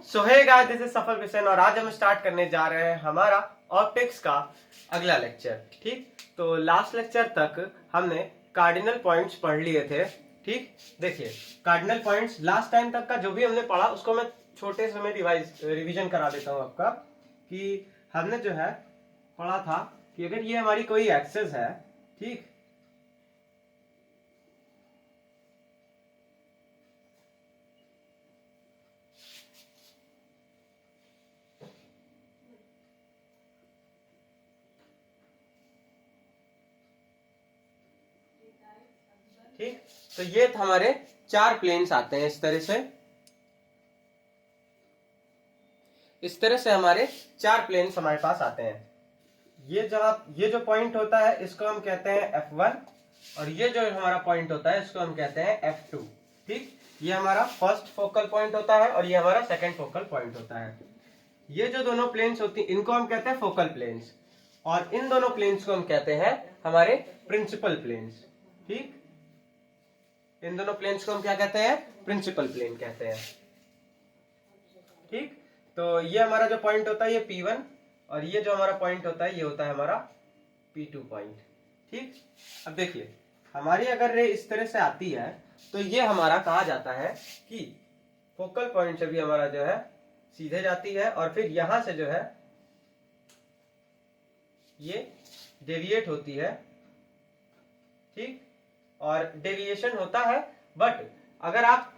So hey guys, this is Safal Bishan और आज हम स्टार्ट करने जा रहे हैं हमारा ऑप्टिक्स का अगला लेक्चर। ठीक, तो लास्ट लेक्चर तक हमने कार्डिनल पॉइंट्स पढ़ लिए थे। ठीक, देखिए कार्डिनल पॉइंट्स लास्ट टाइम तक का जो भी हमने पढ़ा उसको मैं छोटे से में रिवीजन करा देता हूँ आपका। कि हमने जो है पढ़ा था कि अगर ये हमारी कोई एक्सेस है, ठीक, ठीक, तो ये हमारे चार प्लेन्स आते हैं इस तरह से हमारे चार प्लेन्स हमारे पास आते हैं। ये जो पॉइंट होता है इसको हम कहते हैं F1 और ये जो हमारा पॉइंट होता है इसको हम कहते हैं F2। ठीक, ये हमारा फर्स्ट फोकल पॉइंट होता है और ये हमारा सेकंड फोकल पॉइंट होता है। ये जो दोनों प्लेन्स होती हैं इनको हम कहते हैं फोकल प्लेन्स और इन दोनों प्लेन्स को हम कहते हैं हमारे प्रिंसिपल प्लेन्स। ठीक, इन दोनों प्लेन्स को हम क्या कहते हैं? प्रिंसिपल प्लेन कहते हैं। ठीक, तो ये हमारा जो पॉइंट होता है ये P1 और ये जो हमारा पॉइंट होता है ये होता है हमारा P2 पॉइंट। ठीक, अब देखिए हमारी अगर रे इस तरह से आती है तो ये हमारा कहा जाता है कि फोकल पॉइंट से भी हमारा जो है सीधे जाती है और फिर यहां से जो है ये डेविएट होती है। ठीक, और डेविएशन होता है, बट अगर आप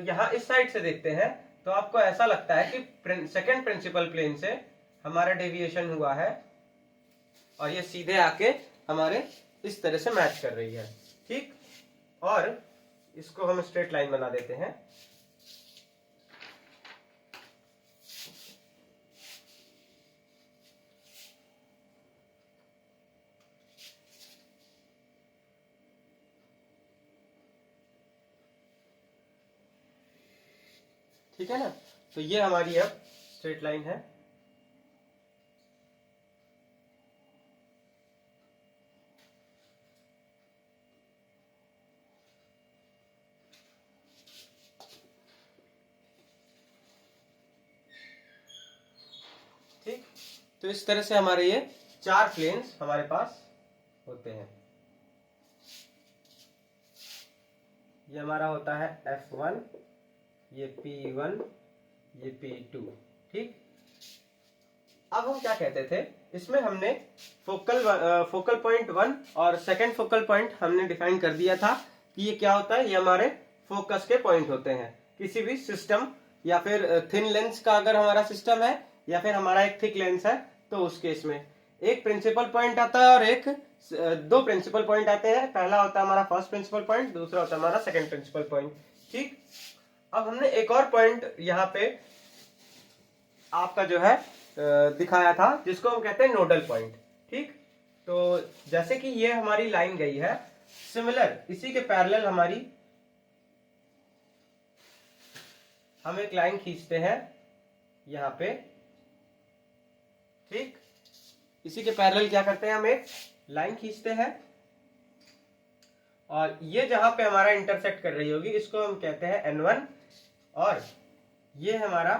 यहां इस साइड से देखते हैं तो आपको ऐसा लगता है कि सेकंड प्रिंसिपल प्लेन से हमारा डेविएशन हुआ है और ये सीधे आके हमारे इस तरह से मैच कर रही है। ठीक, और इसको हम स्ट्रेट लाइन बना देते हैं। ठीक है ना, तो ये हमारी अब स्ट्रेट लाइन है। ठीक, तो इस तरह से हमारे ये चार प्लेन्स हमारे पास होते हैं। ये हमारा होता है F1, ये P1, ये P2। ठीक, अब हम क्या कहते थे, इसमें हमने फोकल पॉइंट 1 और सेकंड फोकल पॉइंट हमने डिफाइन कर दिया था कि ये क्या होता है। ये हमारे फोकस के पॉइंट होते हैं किसी भी सिस्टम, या फिर थिन लेंस का अगर हमारा सिस्टम है या फिर हमारा एक थिक लेंस है तो उस केस में एक प्रिंसिपल पॉइंट आता है और दो प्रिंसिपल पॉइंट आते हैं। पहला होता है हमारा फर्स्ट प्रिंसिपल पॉइंट, दूसरा होता है हमारा सेकंड प्रिंसिपल पॉइंट। ठीक, अब हमने एक और पॉइंट यहाँ पे आपका जो है दिखाया था जिसको हम कहते हैं नोडल पॉइंट। ठीक, तो जैसे कि ये हमारी लाइन गई है, सिमिलर इसी के पैरेलल हम एक लाइन खींचते हैं यहां पे। ठीक, इसी के पैरेलल क्या करते हैं, हम एक लाइन खींचते हैं और ये जहां पे हमारा इंटरसेक्ट कर रही होगी इसको हम कहते हैं N1 और ये हमारा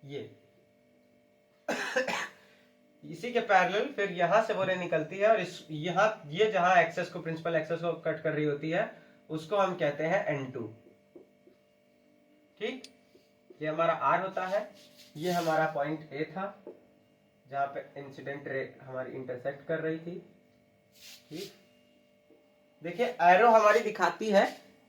ये इसी के पैरेलल फिर यहां से वो रे निकलती है और ये जहां एक्सेस को प्रिंसिपल एक्सेस को कट कर रही होती है उसको हम कहते हैं N2। ठीक, ये हमारा R होता है। ये हमारा पॉइंट A था जहां पे इंसिडेंट रे हमारी इंटरसेक्ट कर रही थी। ठीक, देखिए एरो हमारी दिखाती है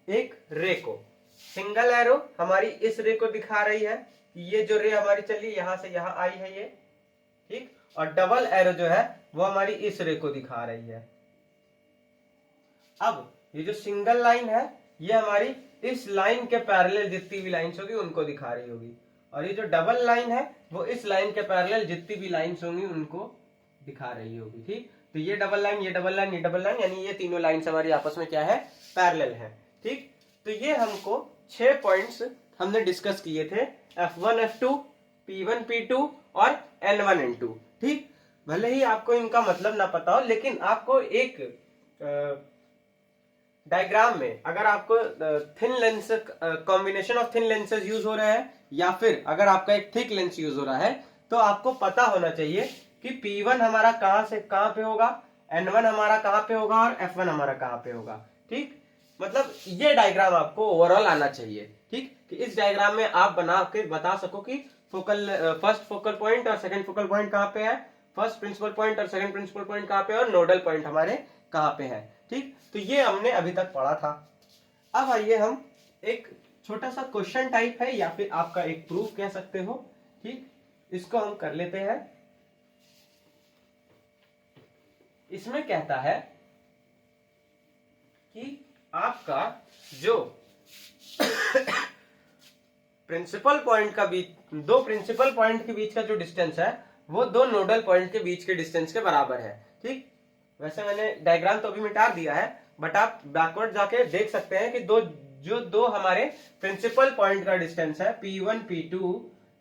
एक रे को, सिंगल एरो हमारी इस रे को दिखा रही है कि ये जो रे हमारी चली यहां से यहां आई है ये। ठीक, और डबल एरो जो है वो हमारी इस रे को दिखा रही है। अब ये जो सिंगल लाइन है ये हमारी इस लाइन के पैरेलल जितनी भी लाइंस होगी उनको दिखा रही होगी और ये जो डबल लाइन है वो इस लाइन के पैरेलल जितनी भी लाइंस होंगी उनको दिखा रही होगी। ठीक, तो ये डबल लाइन, ये डबल लाइन, ये डबल लाइन, यानी ये तीनों लाइंस हमारी आपस में क्या है, पैरेलल है। ठीक, तो ये हमको 6 पॉइंट्स हमने डिस्कस किए थे, F1 F2, P1 P2 और N1 N2। ठीक, भले ही आपको इनका मतलब ना पता हो लेकिन आपको एक डायग्राम में अगर आपको thin lens, combination of thin lenses use हो रहा है या फिर अगर आपका एक थिक लेंस यूज हो रहा है, तो आपको पता होना चाहिए कि P1 हमारा कहां से कहां पे होगा, N1 हमारा कहां पे होगा और F1 हमारा कहां पे होगा। ठीक, मतलब ये डायग्राम आपको ओवरऑल आना चाहिए। ठीक, कि इस डायग्राम में आप बना के बता सको कि फर्स्ट फोकल पॉइंट और सेकंड फोकल पॉइंट कहां पे है, फर्स्ट प्रिंसिपल पॉइंट और सेकंड प्रिंसिपल पॉइंट कहां पे है और नोडल पॉइंट हमारे कहां पे है। ठीक, तो ये हमने अभी तक पढ़ा था। अब आइए हम एक छोटा सा क्वेश्चन टाइप है या फिर आपका एक प्रूफ कह सकते हो। ठीक, इसको हम कर लेते हैं। इसमें कहता है कि आपका जो प्रिंसिपल पॉइंट का बीच, दो प्रिंसिपल पॉइंट के बीच का जो डिस्टेंस है वो दो नोडल पॉइंट के बीच के डिस्टेंस के बराबर है। ठीक, वैसे मैंने डायग्राम तो अभी मिटा दिया है, बट आप बैकवर्ड जाके देख सकते हैं कि दो हमारे प्रिंसिपल पॉइंट का डिस्टेंस है P1 P2,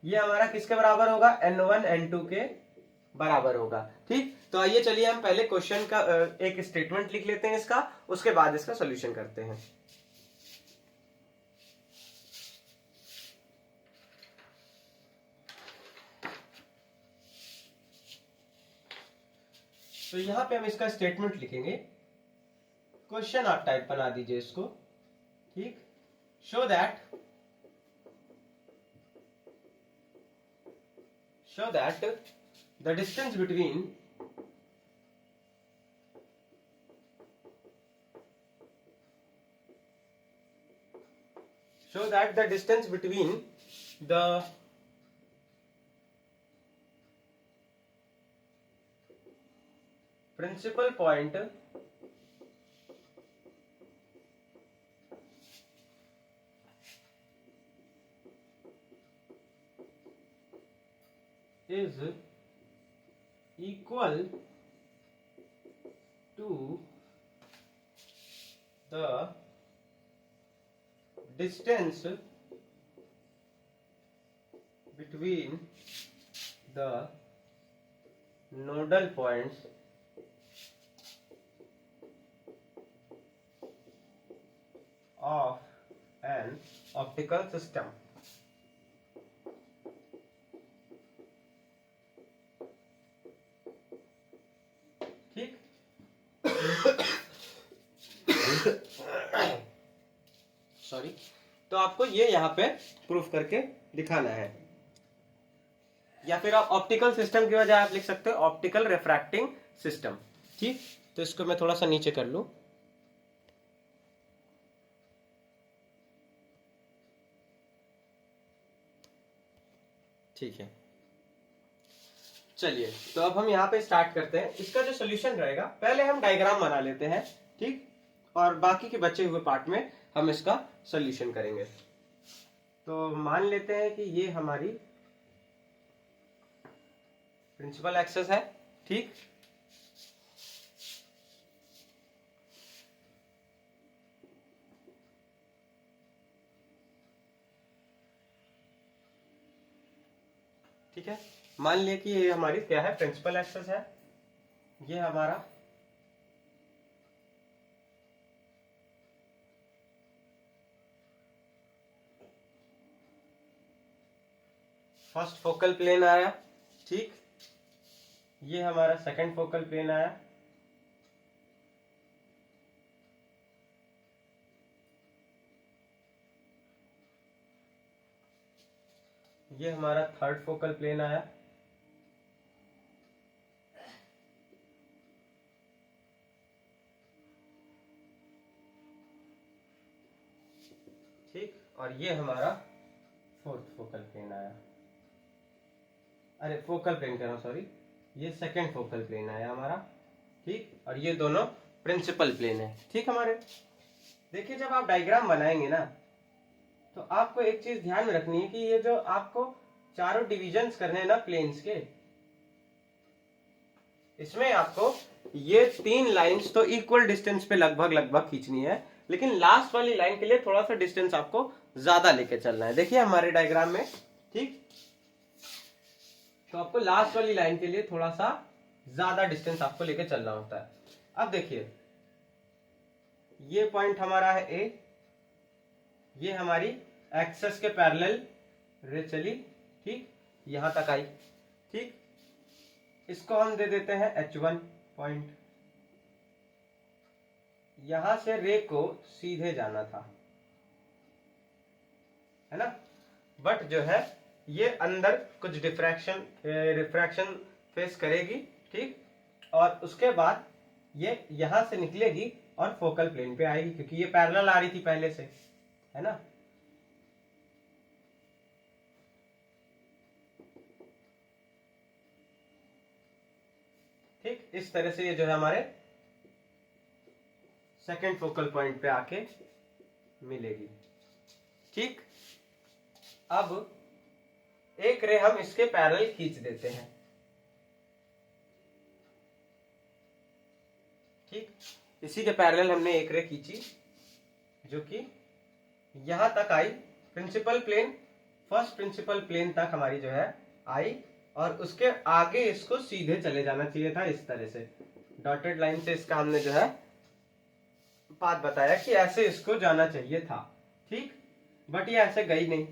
ये हमारा किसके बराबर होगा, N1 N2 के बराबर होगा। ठीक, तो आइए चलिए हम पहले क्वेश्चन का एक स्टेटमेंट लिख लेते हैं इसका, उसके बाद इसका सोल्यूशन करते हैं। तो यहां पे हम इसका स्टेटमेंट लिखेंगे। क्वेश्चन आप टाइप बना दीजिए इसको। ठीक, show that the distance between the principal point is equal to the distance between the nodal points of an optical system। ठीक, सॉरी, तो आपको ये यहाँ पे प्रूफ करके दिखाना है, या फिर आप ऑप्टिकल सिस्टम की वजह आप लिख सकते हो ऑप्टिकल रिफ्रैक्टिंग सिस्टम। ठीक, तो इसको मैं थोड़ा सा नीचे कर लूं। ठीक है, चलिए तो अब हम यहाँ पे स्टार्ट करते हैं। इसका जो सोल्यूशन रहेगा, पहले हम डायग्राम बना लेते हैं। ठीक, और बाकी के बचे हुए पार्ट में हम इसका सोल्यूशन करेंगे। तो मान लेते हैं कि ये हमारी प्रिंसिपल एक्सेस है। ठीक, ठीक है, मान लिया कि ये हमारी क्या है, प्रिंसिपल एक्सेस है। ये हमारा फर्स्ट फोकल प्लेन आया। ठीक, ये हमारा सेकंड फोकल प्लेन आया। ये हमारा थर्ड फोकल प्लेन आया। ठीक, और ये हमारा फोर्थ फोकल प्लेन आया। अरे फोकल प्लेन कह रहा हूं, सॉरी, ये सेकंड फोकल प्लेन आया हमारा। ठीक, और ये दोनों प्रिंसिपल प्लेन है। ठीक, हमारे देखिए जब आप डायग्राम बनाएंगे ना, तो आपको एक चीज ध्यान में रखनी है कि ये जो आपको चारों डिविजन्स करने हैं ना प्लेन्स के, इसमें आपको ये तीन लाइंस तो इक्वल डिस्टेंस पे लगभग लगभग खींचनी है, लेकिन लास्ट वाली लाइन के लिए थोड़ा सा डिस्टेंस आपको ज्यादा लेके चलना है। देखिए हमारे डायग्राम में। ठीक, तो आपको लास्ट वाली लाइन के लिए थोड़ा सा ज्यादा डिस्टेंस आपको लेके चलना होता है। अब देखिए ये पॉइंट हमारा है ए, ये हमारी एक्सेस के पैरेलल रे चली, ठीक, यहां तक आई, ठीक। इसको हम दे देते हैं H1 पॉइंट। यहां से रे को सीधे जाना था, है ना, बट जो है ये अंदर कुछ रिफ्रैक्शन फेस करेगी, ठीक, और उसके बाद ये यहां से निकलेगी और फोकल प्लेन पे आएगी, क्योंकि ये पैरेलल आ रही थी पहले से, है ना। ठीक, इस तरह से ये जो है हमारे सेकंड फोकल पॉइंट पे आके मिलेगी, ठीक। अब एक रे हम इसके पैरेलल खींच देते हैं, ठीक, इसी के पैरेलल हमने एक रे खींची जो कि यहां तक आई, principal plane, first principal plane तक हमारी जो है आई, और उसके आगे इसको सीधे चले जाना चाहिए था इस तरह से, डॉटेड लाइन से इसका हमने जो है बात बताया कि ऐसे इसको जाना चाहिए था, ठीक, बट ये ऐसे गई नहीं।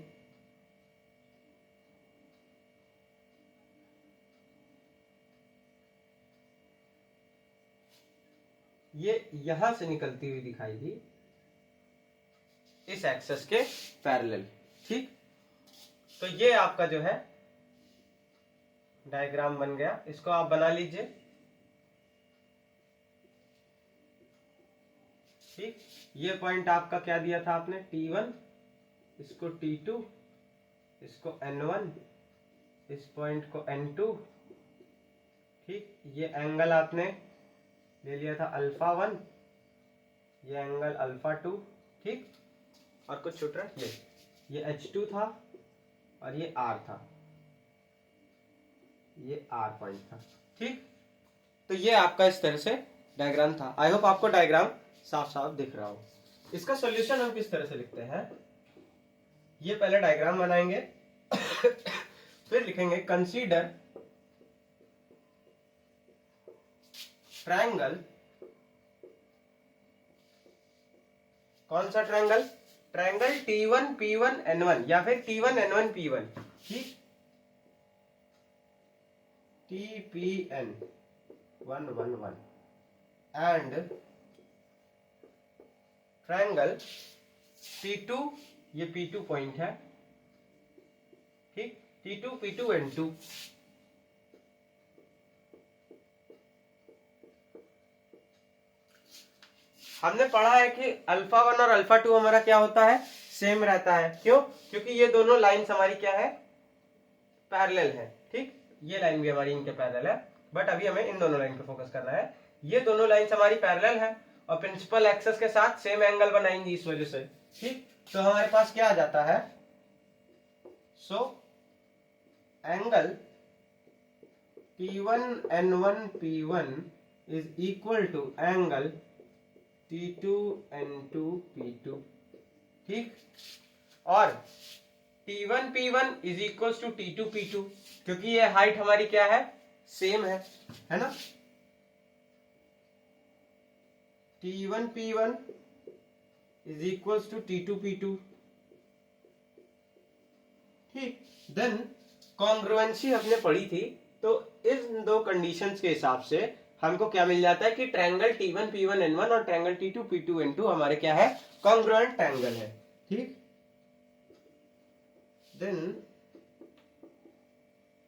ये यहां से निकलती हुई दिखाई दी इस एक्सेस के पैरेलल, ठीक। तो ये आपका जो है डायग्राम बन गया, इसको आप बना लीजिए, ठीक। ये पॉइंट आपका क्या दिया था आपने, T1, इसको T2, इसको N1, इस पॉइंट को N2, ठीक। ये एंगल आपने ले लिया था α1, ये एंगल α2, ठीक, और कुछ छूट रहा है, ये H2 था और ये R था, ये R पॉइंट था, ठीक। तो ये आपका इस तरह से डायग्राम था। आई होप आपको डायग्राम साफ साफ दिख रहा हो। इसका सॉल्यूशन हम किस तरह से लिखते हैं, ये पहले डायग्राम बनाएंगे फिर लिखेंगे कंसीडर ट्रायंगल, कौन सा triangle, triangle T1 P1 N1 या फिर T1 N1 P1, ठीक, TPN 111 एंड ट्रायंगल T2, ये P2 पॉइंट है, ठीक, T2 P2 N2, हमने पढ़ा है कि α1 और α2 हमारा क्या होता है, सेम रहता है, क्यों, क्योंकि ये दोनों लाइंस हमारी क्या है, पैरेलल है, ठीक। ये लाइन भी हमारी इनके पैरेलल है, बट अभी हमें इन दोनों लाइन पे फोकस करना है। ये दोनों लाइंस हमारी पैरेलल है और प्रिंसिपल एक्सेस के साथ सेम एंगल बनाएंगी इस वजह से, ठीक। तो हमारे पास क्या आ जाता है, so angle T1 N1 P1 is equal to angle T2 N2 P2, ठीक, और T1 P1 is equal to T2 P2, क्योंकि ये हाइट हमारी क्या है, सेम है ना। T1 P1 is equal to T2 P2, ठीक। देन कॉन्ग्रुएंसी हमने पढ़ी थी, तो इन दो कंडीशंस के हिसाब से हमको क्या मिल जाता है कि ट्रायंगल T1 P1 N1 और ट्रायंगल T2 P2 N2 हमारे क्या है, कॉन्ग्रुएंट ट्रायंगल है, ठीक। Then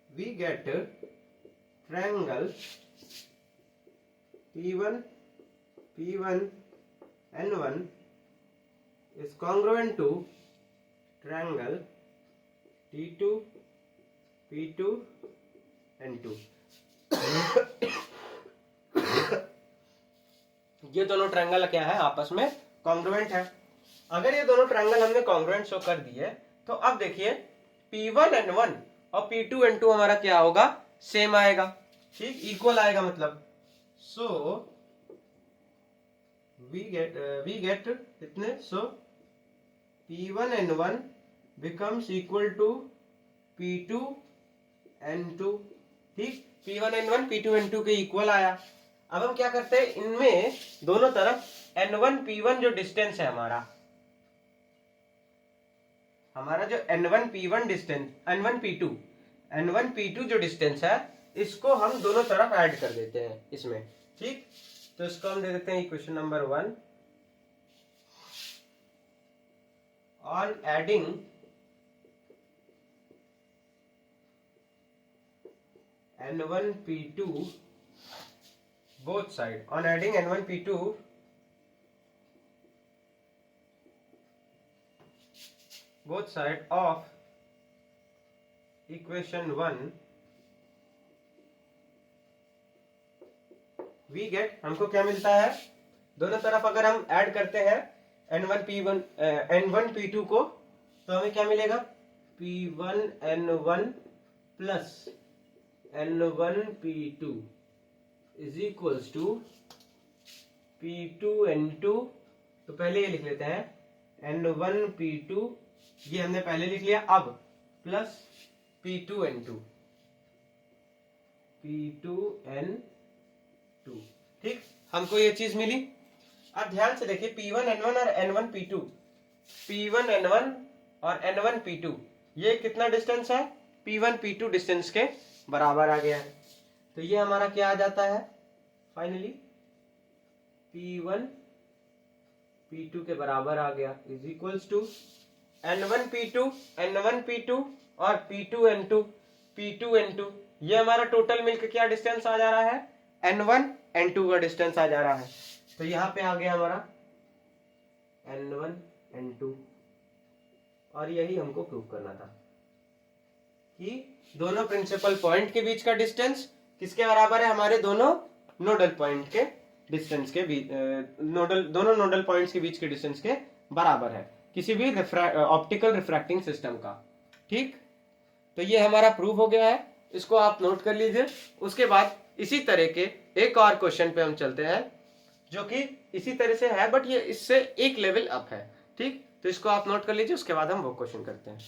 we get triangle T1 P1 N1 is congruent to triangle T2 P2 N2 ये दोनों ट्रायंगल क्या है, आपस में कॉन्ग्रुएंट है। अगर ये दोनों ट्रायंगल हमने कॉन्ग्रुएंट शो कर दिए, तो अब देखिए P1 N1 और P2 N2 हमारा क्या होगा, सेम आएगा, ठीक, इक्वल आएगा मतलब। सो वी गेट इतने, सो P1 N1 becomes equal to P2 N2, ठीक, P1 N1 P2 N2 के इक्वल आया। अब हम क्या करते हैं, इनमें दोनों तरफ N1 P1 जो डिस्टेंस है हमारा जो N1 P1 distance, N1 P2 जो डिस्टेंस है, इसको हम दोनों तरफ ऐड कर देते हैं इसमें। ठीक, तो इसको हम दे देते हैं equation number 1। On adding N1 P2 both side, on adding N1 P2 both side of equation 1 we get, हमको क्या मिलता है, दोनों तरफ अगर हम ऐड करते हैं N1 P2 को, तो हमें क्या मिलेगा, P1 N1 plus N1 P2 is equals to P2 N2, तो पहले ये लिख लेते हैं N1 P2, ये हमने पहले लिख लिया, अब प्लस P2 N2 ठीक, हमको ये चीज मिली। अब ध्यान से देखिए, P1 N1 और N1 P2, P1 N1 और N1 P2, ये कितना डिस्टेंस है, P1 P2 डिस्टेंस के बराबर आ गया है। तो ये हमारा क्या आ जाता है फाइनली, P1 P2 के बराबर आ गया, is equals to N1 P2 और P2 N2, ये हमारा टोटल मिलकर क्या डिस्टेंस आ जा रहा है, N1 N2 का डिस्टेंस आ जा रहा है। तो यहाँ पे आ गया हमारा N1 N2, और यही हमको प्रूव करना था कि दोनों प्रिंसिपल पॉइंट के बीच का डिस्टेंस किसके बराबर है, हमारे दोनों नोडल पॉइंट के डिस्टेंस के बीच, दोनों नोडल पॉइंट्स के बीच के डिस्टेंस के बराबर है किसी भी ऑप्टिकल रिफ्रैक्टिंग सिस्टम का। ठीक, तो ये हमारा प्रूव हो गया है, इसको आप नोट कर लीजिए। उसके बाद इसी तरह के एक और क्वेश्चन पे हम चलते हैं, जो कि इसी तरह से है बट ये इससे एक लेवल अप है। ठीक, तो इसको आप नोट कर लीजिए, उसके बाद हम वो क्वेश्चन करते हैं।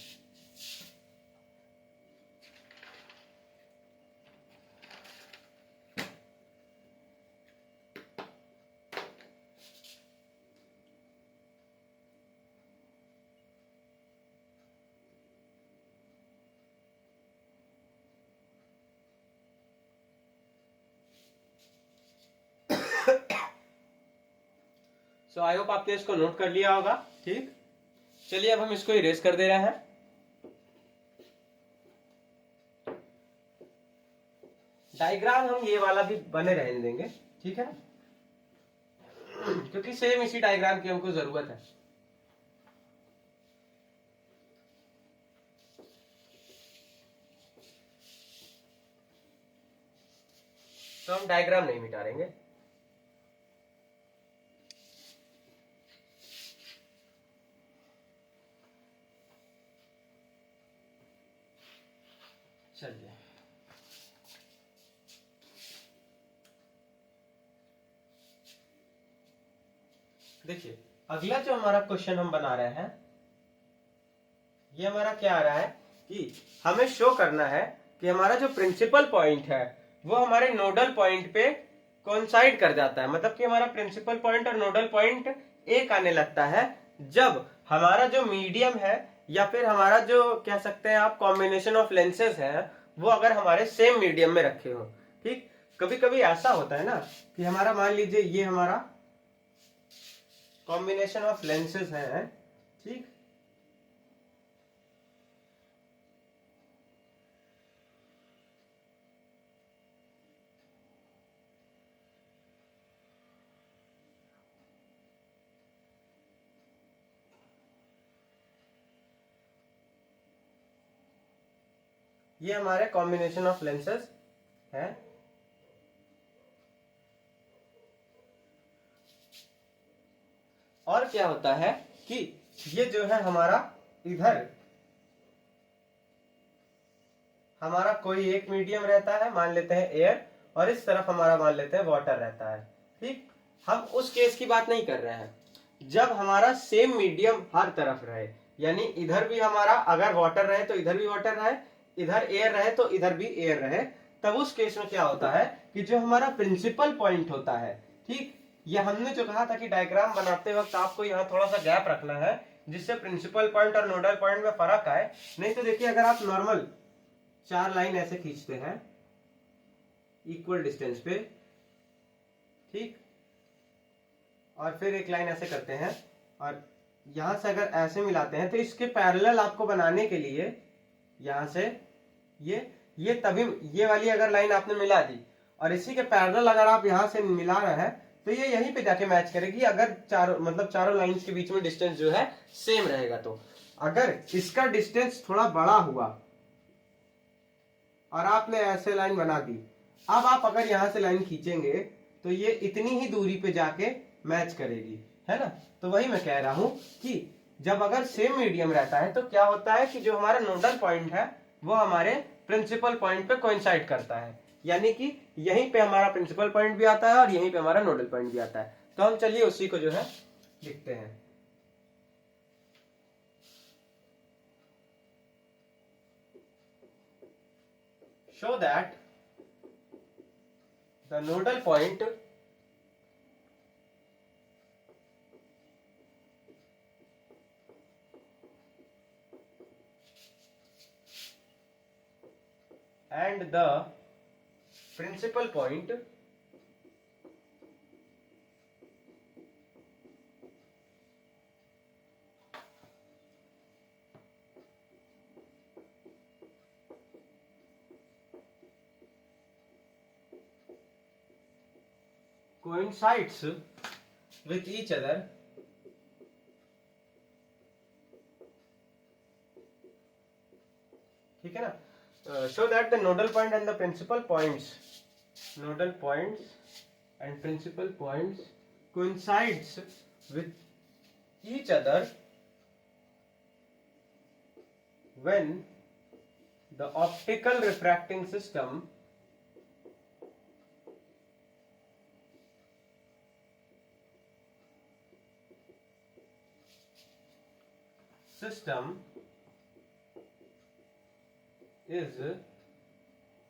सो आई होप आपने इसको नोट कर लिया होगा। ठीक, चलिए अब हम इसको इरेज कर दे रहे हैं। डायग्राम हम ये वाला भी बने रहने देंगे, ठीक है, क्योंकि सेम इसी डायग्राम की हमको जरूरत है। तो हम डायग्राम नहीं मिटा देंगे। चलिए, देखिए अगला जो हमारा क्वेश्चन हम बना रहे हैं, ये हमारा क्या आ रहा है कि हमें शो करना है कि हमारा जो प्रिंसिपल पॉइंट है वो हमारे नोडल पॉइंट पे कोइंसाइड कर जाता है। मतलब कि हमारा प्रिंसिपल पॉइंट और नोडल पॉइंट एक आने लगता है जब हमारा जो मीडियम है, या फिर हमारा जो कह सकते हैं आप कॉम्बिनेशन ऑफ लेंसेज है, वो अगर हमारे सेम मीडियम में रखे हो। ठीक, कभी कभी ऐसा होता है ना कि हमारा मान लीजिए ये हमारा कॉम्बिनेशन ऑफ लेंसेज है, ठीक, ये हमारे कॉम्बिनेशन ऑफ लेंसेज है। और क्या होता है कि ये जो है हमारा इधर हमारा कोई एक मीडियम रहता है, मान लेते हैं एयर, और इस तरफ हमारा मान लेते हैं वाटर रहता है। ठीक, हम उस केस की बात नहीं कर रहे हैं जब हमारा सेम मीडियम हर तरफ रहे, यानी इधर भी हमारा अगर वाटर रहे तो इधर भी वाटर रहे, इधर एयर रहे तो इधर भी एयर रहे। तब उस केस में क्या होता है कि जो हमारा प्रिंसिपल पॉइंट होता है, ठीक, ये हमने जो कहा था कि डायग्राम बनाते वक्त आपको यहाँ थोड़ा सा गैप रखना है जिससे प्रिंसिपल पॉइंट और नोडल पॉइंट में फर्क आए। नहीं तो देखिए अगर आप नॉर्मल 4 लाइन ऐसे खींचते हैं इक्वल डिस्टेंस पे, ठीक, और फिर एक लाइन ऐसे करते हैं और यहां से अगर ऐसे मिलाते हैं तो इसके पैरेलल आपको बनाने के लिए यहां से ये तभी ये वाली अगर लाइन आपने मिला दी और इसी के पैरेलल अगर आप यहां से मिला रहे हैं तो ये यहीं पे जाके मैच करेगी अगर चारों लाइंस के बीच में डिस्टेंस जो है सेम रहेगा। तो अगर इसका डिस्टेंस थोड़ा बड़ा हुआ और आपने ऐसे लाइन बना दी, अब आप अगर यहां से लाइन खींचेंगे तो ये इतनी ही दूरी पे जाके मैच करेगी, है ना। तो वही मैं कह रहा हूं कि जब अगर सेम मीडियम रहता है तो क्या होता है कि जो हमारा नोडल पॉइंट है वो हमारे प्रिंसिपल पॉइंट पे कोइंसाइड करता है, यानी कि यहीं पे हमारा प्रिंसिपल पॉइंट भी आता है और यहीं पे हमारा नोडल पॉइंट भी आता है। तो हम चलिए उसी को जो है लिखते हैं। Show that the nodal point and the principal point coincides with each other ठीक है ना। show that the nodal point and the principal points coincides with each other when the optical refracting system is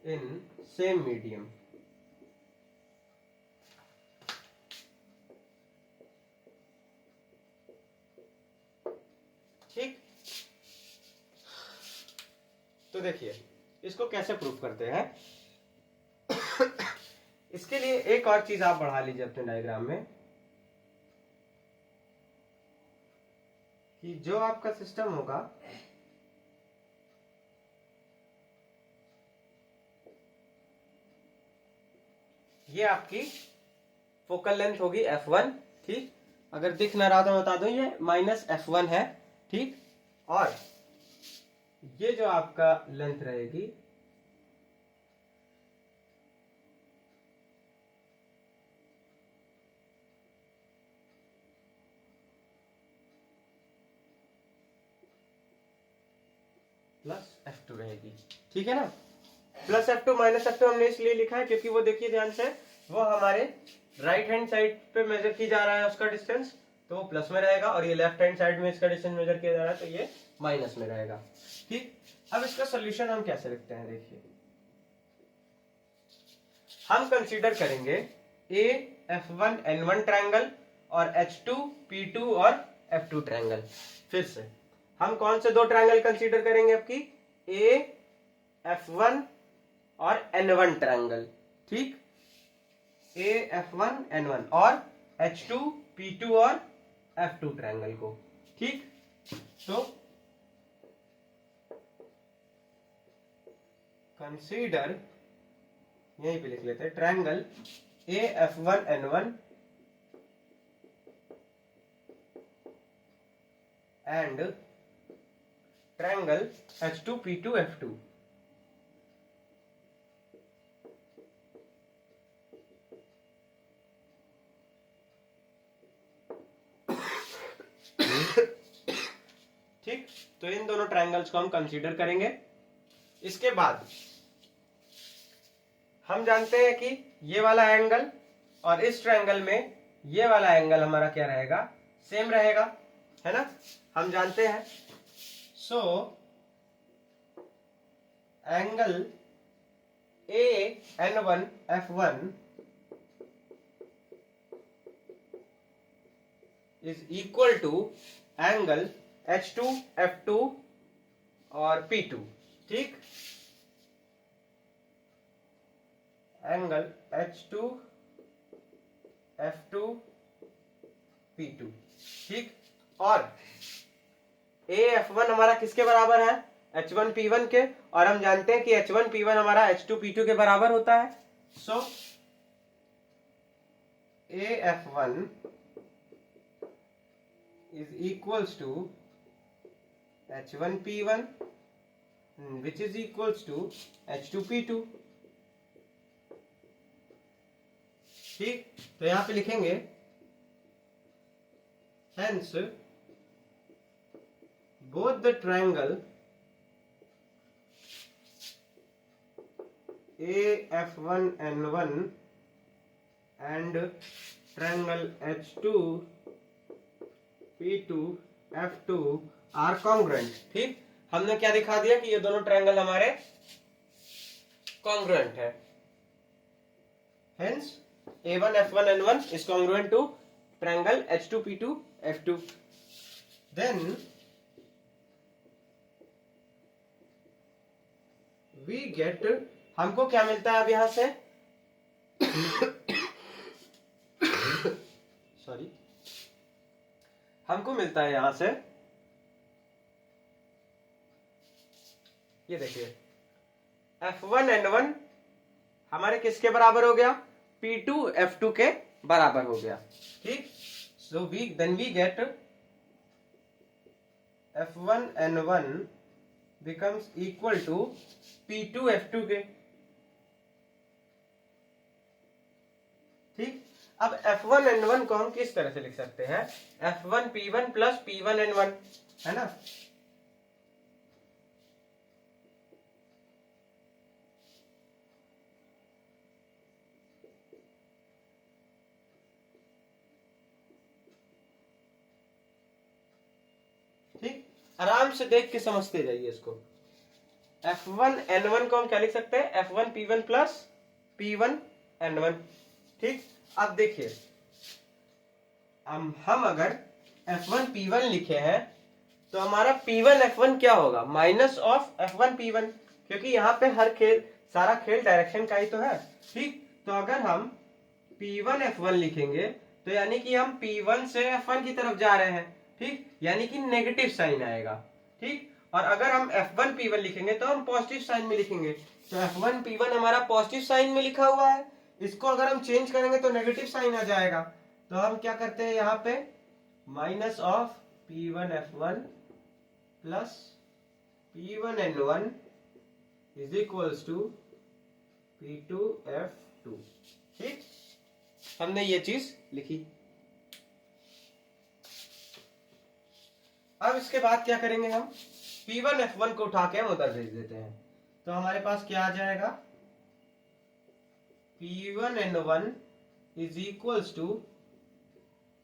in same medium। ठीक, तो देखिए इसको कैसे prove करते हैं। इसके लिए एक और चीज आप बढ़ा लीजिए अपने डायग्राम में कि जो आपका सिस्टम होगा ये आपकी फोकल लेंथ होगी f1, ठीक। अगर दिख ना रहा तो बता दो ये -f1 है, ठीक। और ये जो आपका लेंथ रहेगी +f2 रहेगी, ठीक है ना। +f2 -f2 हमने इसलिए लिखा है क्योंकि वो देखिए ध्यान से वो हमारे राइट हैंड साइड पे मेजर की जा रहा है उसका डिस्टेंस, तो वो प्लस में रहेगा, और ये लेफ्ट हैंड साइड में इसका डिस्टेंस मेजर किया जा रहा है तो ये माइनस में रहेगा, ठीक। अब इसका सोल्यूशन हम कैसे लिखते हैं, देखिए हम कंसीडर करेंगे AF1N1 ट्रायंगल और H2P2 और F2 ट्रायंगल। फिर से हम कौन से दो ट्रायंगल कंसीडर करेंगे, आपकी AF1 और N1 ट्रायंगल, ठीक। AF1N1 और H2P2 और F2 ट्रायंगल को, ठीक। तो कंसीडर, यहीं पे लिख लेते हैं, triangle AF1N1 and triangle H2P2F2। ठीक, तो इन दोनों ट्रायंगल्स को हम कंसीडर करेंगे। इसके बाद हम जानते हैं कि ये वाला एंगल और इस ट्रायंगल में ये वाला एंगल हमारा क्या रहेगा, सेम रहेगा, है ना। हम जानते हैं so angle AN1F1 is equal to angle H2 F2 और P2, ठीक। एंगल H2 F2 P2, ठीक। और AF1 हमारा किसके बराबर है? H1 P1 के, और हम जानते हैं कि H1 P1 हमारा H2 P2 के बराबर होता है। सो AF1 is equals to H1 P1 which is equals to H2 P2, ठीक। तो यहां पे लिखेंगे hence both the triangle AF1N1 and triangle H2 P2 F2 are congruent, ठीक। हमने क्या दिखा दिया कि ये दोनों ट्रायंगल हमारे कॉन्ग्रुएंट है। Hence A1 F1 N1 is congruent to triangle H2 P2 F2. Then we get, हमको क्या मिलता है अब यहां से सॉरी, हमको मिलता है यहां से, ये देखिए F1 N1 हमारे किसके बराबर हो गया? P2 F2 के बराबर हो गया, ठीक। So then we get F1 N1 becomes equal to P2 F2 के, ठीक। अब F1 N1 को हम किस तरह से लिख सकते हैं? F1 P1 plus P1 N1, है ना। ठीक, आराम से देख के समझते जाइए इसको। F1 N1 को हम क्या लिख सकते हैं? F1 P1 plus P1 N1, ठीक। अब देखिए हम अगर F1 P1 लिखे हैं तो हमारा P1 F1 क्या होगा? माइनस ऑफ F1 P1, क्योंकि यहाँ पे हर खेल, सारा खेल डायरेक्शन का ही तो है, ठीक। तो अगर हम P1 F1 लिखेंगे तो यानी कि हम P1 से F1 की तरफ जा रहे हैं, ठीक, यानी कि नेगेटिव साइन आएगा, ठीक। और अगर हम F1 P1 लिखेंगे तो हम पॉजिटिव साइन में लिखेंगे। तो F1 P1 हमारा पॉजिटिव साइन में लिखा हुआ है, इसको अगर हम चेंज करेंगे तो नेगेटिव साइन आ जाएगा। तो हम क्या करते हैं यहाँ पे, minus of P1 F1 plus P1 N1 is equals to P2 F2, ठीक। हमने ये चीज लिखी। अब इसके बाद क्या करेंगे, हम P1 F1 को उठा के हम उधर भेज देते हैं। तो हमारे पास क्या आ जाएगा? P1 N1 is equals to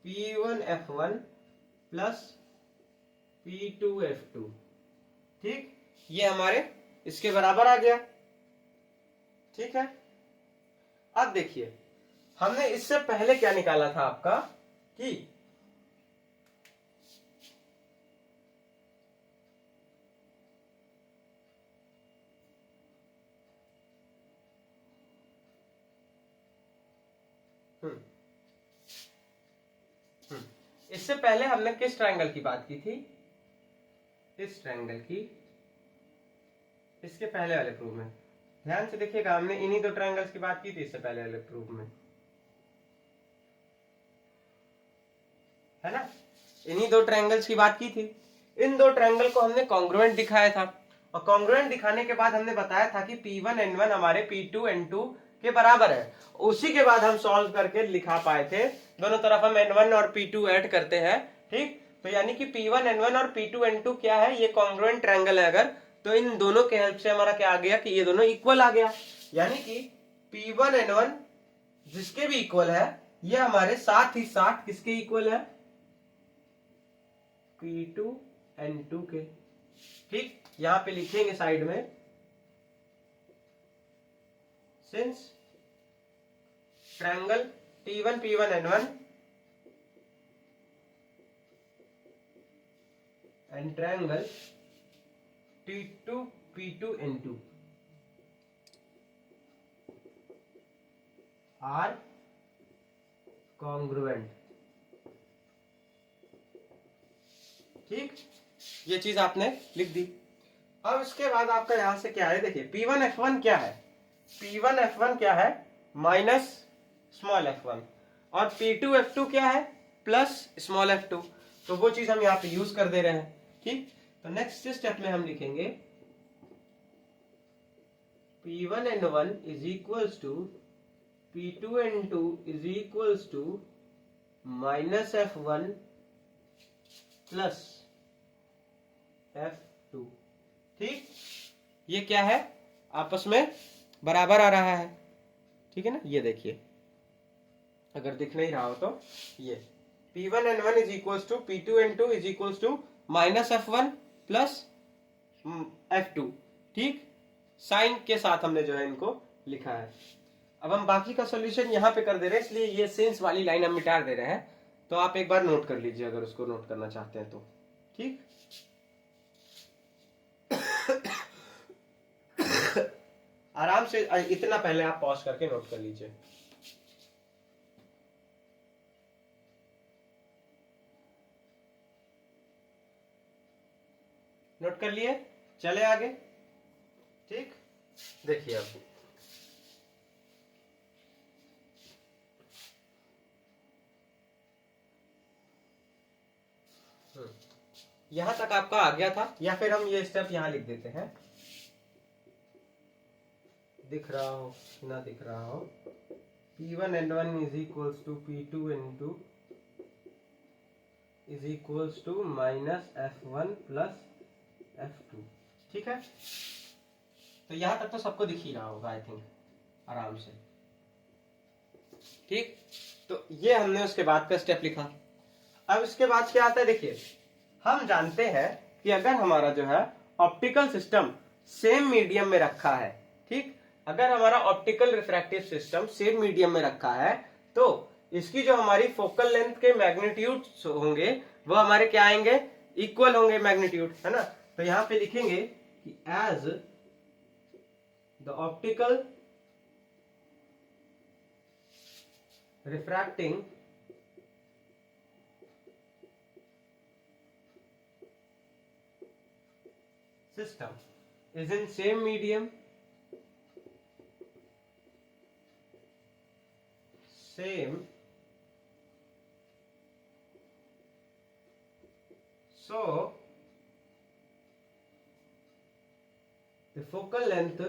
P1 F1 plus P2 F2, ठीक। ये हमारे इसके बराबर आ गया, ठीक है। अब देखिए हमने इससे पहले क्या निकाला था आपका कि इससे पहले हमने किस ट्रायंगल की बात की थी? इस ट्रायंगल की, इसके पहले वाले प्रूफ में ध्यान से देखिएगा, हमने इन्हीं दो ट्रायंगल्स की बात की थी इससे पहले वाले प्रूफ में, है ना। इन्हीं दो ट्रायंगल्स की बात की थी। इन दो ट्रायंगल को हमने कॉन्ग्रुएंट दिखाया था, और कॉन्ग्रुएंट दिखाने के बाद हमने बताया था कि P1 N1 हमारे P2 N2 के बराबर है। उसी के बाद हम सॉल्व करके लिखा पाए थे, दोनों तरफ हम N1 और P2 ऐड करते हैं, ठीक। तो यानी कि P1 N1 और P2 N2 क्या है? ये कॉन्ग्रुएंट ट्रायंगल है। अगर तो इन दोनों के हेल्प से हमारा क्या आ गया कि ये दोनों इक्वल आ गया, यानी कि P1 N1 जिसके भी इक्वल है, ये हमारे साथ ही साथ किसके इक्वल है? P2 N2 के, ठीक। यहां पे लिखेंगे साइड में, since triangle T1 P1 N1 and triangle T2 P2 N2 are congruent। ठीक, ये चीज आपने लिख दी। अब इसके बाद आपका यहां से क्या है, देखिए P1F1 क्या है, P1F1 क्या है माइनस स्मॉल f1 और P2F2 क्या है प्लस स्मॉल f2। तो वो चीज हम यहाँ पे यूज कर दे रहे हैं। ठीक, तो नेक्स्ट स्टेप में हम लिखेंगे P1N1 is equals to P2N2 is equals to minus f1 plus f2। ठीक, ये क्या है आपस में बराबर आ रहा है। ठीक है ना, ये देखिए अगर दिख नहीं रहा हो तो ये P1N1 is equals to P2N2 is equals to minus f1 plus f2। ठीक, साइन के साथ हमने जो है इनको लिखा है। अब हम बाकी का सॉल्यूशन यहाँ पे कर दे रहे हैं, इसलिए ये सेंस वाली लाइन हम मिटा दे रहे हैं। तो आप एक बार नोट कर लीजिए अगर उसको नोट करना चाहते हैं तो। ठीक आराम से इतना पहले आप पॉज करके नोट कर लीजिए। नोट कर लिए, चले आगे। ठीक, देखिए अब यहां तक आपका आ गया था, या फिर हम ये स्टेप यहां लिख देते हैं, दिख रहा हो ना दिख रहा हो। P1N1 is equals to P2N2 is equals to minus f1 plus f2। ठीक है, तो यहां तक तो सबको दिख ही रहा होगा आई थिंक आराम से। ठीक, तो ये हमने उसके बाद का स्टेप लिखा। अब इसके बाद क्या आता है, देखिए हम जानते हैं कि अगर हमारा जो है ऑप्टिकल सिस्टम सेम मीडियम में रखा है, ठीक, अगर हमारा optical refractive system same medium में रखा है तो इसकी जो हमारी फोकल लेंथ के मैग्नीट्यूड होंगे वो हमारे क्या आएंगे, इक्वल होंगे मैग्नीट्यूड, है ना। तो यहां पे लिखेंगे कि as the optical refracting system is in same medium, so the focal length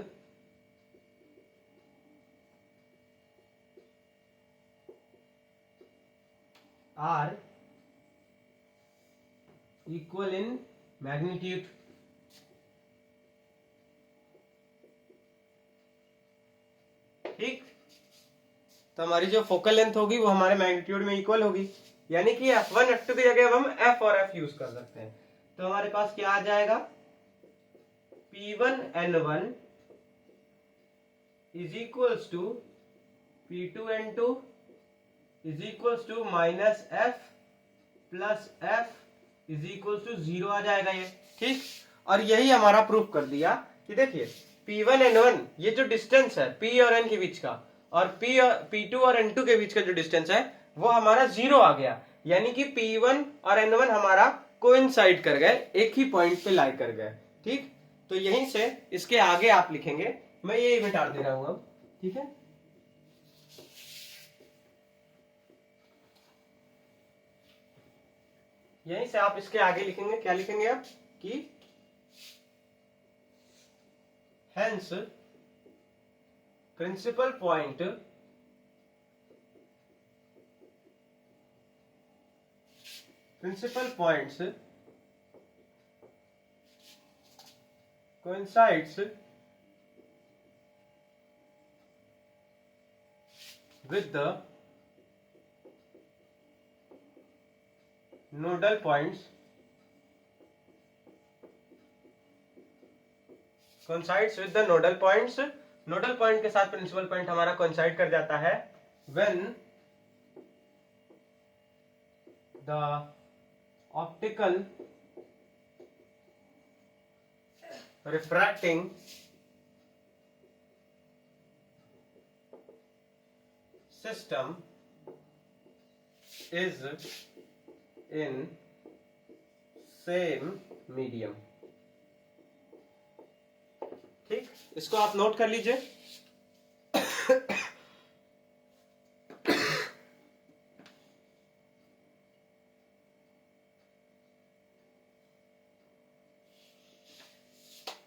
are equal in magnitude। ठीक, तो हमारी जो फोकल लेंथ होगी वो हमारे मैग्नीट्यूड में इक्वल होगी, यानी कि f1 f2 की जगह अब हम f और f यूज कर सकते हैं। तो हमारे पास क्या आ जाएगा, P1N1 is equals to P2N2 is equals to minus f plus f is equals to 0 आ जाएगा ये। ठीक, और यही हमारा प्रूफ कर दिया कि देखिए P1N1 ये जो डिस्टेंस है P और N के बीच का, और P2 और N2 के बीच का जो डिस्टेंस है वो हमारा 0 आ गया, यानी कि P1 और N1 हमारा कोइंसाइड कर गए, एक ही पॉइंट पे लाई कर गए। ठीक, तो यहीं से इसके आगे आप लिखेंगे, मैं ये मिटा दे रहा हूं अब। ठीक है, यहीं से आप इसके आगे लिखेंगे, क्या लिखेंगे आप कि hence principal point principal points coincides with the nodal points, coincides with the nodal points, nodal point के साथ प्रिंसिपल पॉइंट हमारा कोइंसाइड कर जाता है when the optical refracting system is in same medium। ठीक, इसको आप नोट कर लीजिए।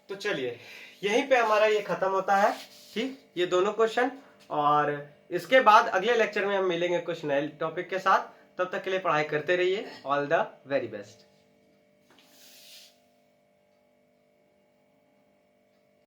तो चलिए यहीं पे हमारा ये खत्म होता है। ठीक, ये दोनों क्वेश्चन, और इसके बाद अगले लेक्चर में हम मिलेंगे कुछ नए टॉपिक के साथ। तब तक के लिए पढ़ाई करते रहिए। All the very best.